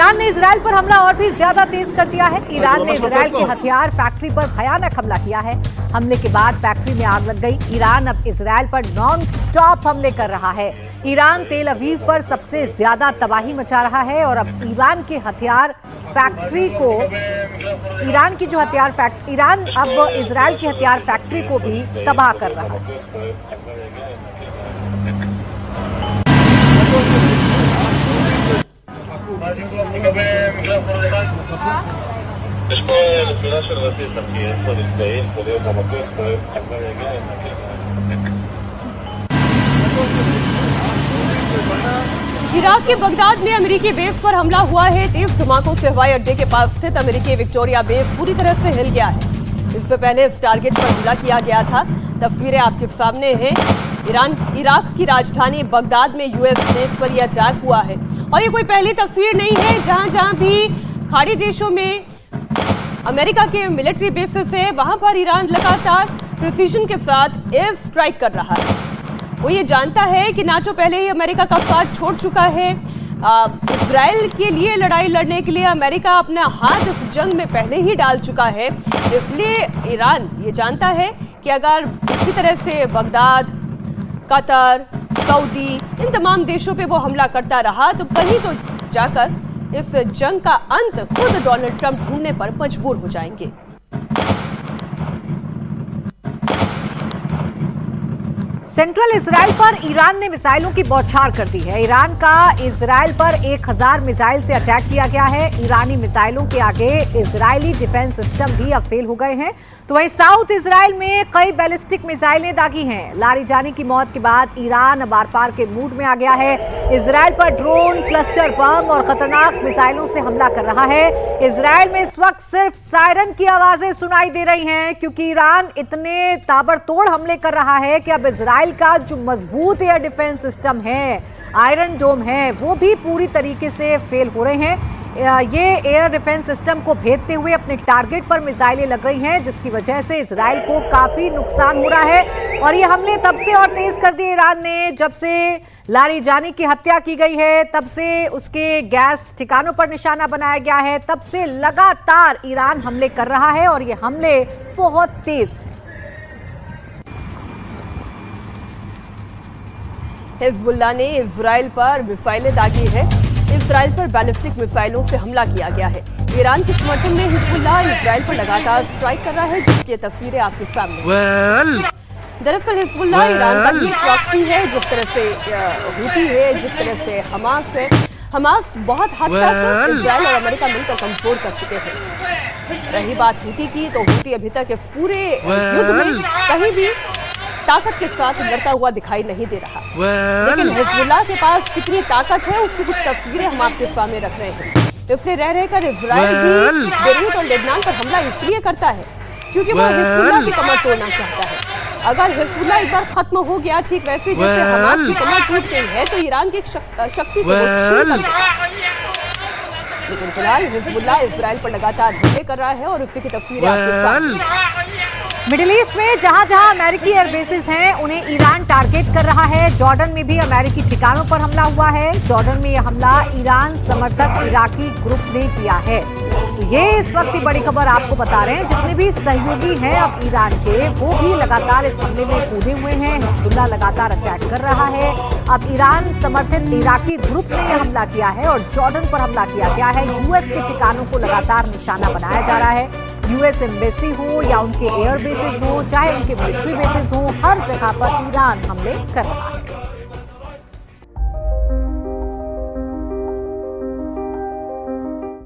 Iran ने Israel पर हमला और भी ज्यादा तेज कर दिया है। ईरान ने इजराइल की हथियार फैक्ट्री पर भयानक हमला किया है। हमले के बाद फैक्ट्री में आग लग गई। ईरान अब इजराइल पर नॉन स्टॉप हमले कर रहा है। ईरान तेल अवीव पर सबसे ज्यादा तबाही मचा रहा है और अब ईरान की इजराइल की हथियार फैक्ट्री को भी तबाह कर रहा है। इराक के बगदाद में अमेरिकी बेस पर हमला हुआ है। तेज धमाकों से हवाई अड्डे के पास स्थित अमेरिकी विक्टोरिया बेस पूरी तरह से हिल गया है। इससे पहले इस टारगेट पर हमला किया गया था। तस्वीरें आपके सामने हैं। इराक की राजधानी बगदाद में यूएस बेस पर यह अटैक हुआ है और ये कोई पहली तस्वीर नहीं है। जहां भी खाड़ी देशों में अमेरिका के मिलिट्री बेसेस है, वहां पर ईरान लगातार प्रिसीजन के साथ एयर स्ट्राइक कर रहा है। वो ये जानता है कि नाटो पहले ही अमेरिका का साथ छोड़ चुका है। इजराइल के लिए लड़ाई लड़ने के लिए अमेरिका अपना हाथ इस जंग में पहले ही डाल चुका है। इसलिए ईरान ये जानता है कि अगर इसी तरह से बगदाद, कतर, सऊदी, इन तमाम देशों पे वो हमला करता रहा तो कहीं तो जाकर इस जंग का अंत खुद डोनाल्ड ट्रंप ढूंढने पर मजबूर हो जाएंगे। सेंट्रल इजराइल पर ईरान ने मिसाइलों की बौछार कर दी है। ईरान का इजराइल पर 1000 मिसाइल से अटैक किया गया है। ईरानी मिसाइलों के आगे इजरायली डिफेंस सिस्टम भी अब फेल हो गए हैं। तो वहीं साउथ इजराइल में कई बैलिस्टिक मिसाइलें दागी हैं। लारिजानी की मौत के बाद ईरान अब आर पार के मूड में आ गया है। इजराइल पर ड्रोन, क्लस्टर बम और खतरनाक मिसाइलों से हमला कर रहा है। इजराइल में इस वक्त सिर्फ सायरन की आवाजें सुनाई दे रही हैं क्योंकि ईरान इतने ताबड़तोड़ हमले कर रहा है कि अब इजराइल का जो मजबूत एयर डिफेंस सिस्टम है, आयरन डोम है, वो भी पूरी तरीके से फेल हो रहे हैं। ये एयर डिफेंस सिस्टम को भेदते हुए अपने टारगेट पर मिसाइलें लग रही हैं, जिसकी वजह से इजराइल को काफी नुकसान हो रहा है। और ये हमले तब से और तेज कर दिए ईरान ने जब से लारिजानी की हत्या की गई है, तब से उसके गैस ठिकानों पर निशाना बनाया गया है, तब से लगातार ईरान हमले कर रहा है और ये हमले बहुत तेज। हिजबुल्लाह ने इजराइल पर मिसाइलें दागी है। इजराइल पर बैलिस्टिक मिसाइलों से हमला किया गया है। ईरान के समर्थन में हिजबुल्लाह इजराइल पर लगातार स्ट्राइक कर रहा है, जिसकी तस्वीरें आपके सामने। दरअसल हिजबुल्लाह ईरान का ही प्रॉक्सी है। जिस तरह से हूती है, जिस तरह से हमास है, हमास बहुत हद तक इजराइल और अमेरिका मिलकर कमजोर कर चुके हैं। रही बात हूती की, तो हूती अभी तक इस पूरे युद्ध में कहीं भी ताकत के साथ लड़ता हुआ दिखाई नहीं दे रहा। लेकिन हिजबुल्लाह के पास कितनी ताकत है, उसकी कुछ तस्वीरें हम आपके सामने रख रहे हैं। इसलिए रह रहकर इजराइल भी बेरूत और लेबनान पर हमला इसलिए करता है क्योंकि वो हिजबुल्लाह की कमर तोड़ना चाहता है। अगर हिजबुल्लाह एक बार खत्म हो गया, ठीक वैसे जैसे हमास की कमर टूट गई है, तो ईरान की शक्ति को क्षीण कर देगा। लेकिन फिलहाल हिजबुल्लाह इजराइल पर लगातार हमले कर रहा है और उसी की तस्वीरें आपके सामने। मिडिल ईस्ट में जहां जहां अमेरिकी एयर बेसेस हैं, उन्हें ईरान टारगेट कर रहा है। जॉर्डन में भी अमेरिकी ठिकानों पर हमला हुआ है। जॉर्डन में यह हमला ईरान समर्थक इराकी ग्रुप ने किया है। तो ये इस वक्त की बड़ी खबर आपको बता रहे हैं। जितने भी सहयोगी हैं अब ईरान के, वो भी लगातार इस हमले में कूदे हुए हैं। हिजबुल्लाह लगातार अटैक कर रहा है। अब ईरान समर्थित इराकी ग्रुप ने यह हमला किया है और जॉर्डन पर हमला किया गया है। यूएस के ठिकानों को लगातार निशाना बनाया जा रहा है। यूएस एम्बेसी हो या उनके एयर बेसेस हो, चाहे उनके मिलिट्री बेसेस हो, हर जगह पर ईरान हमले कर रहा है।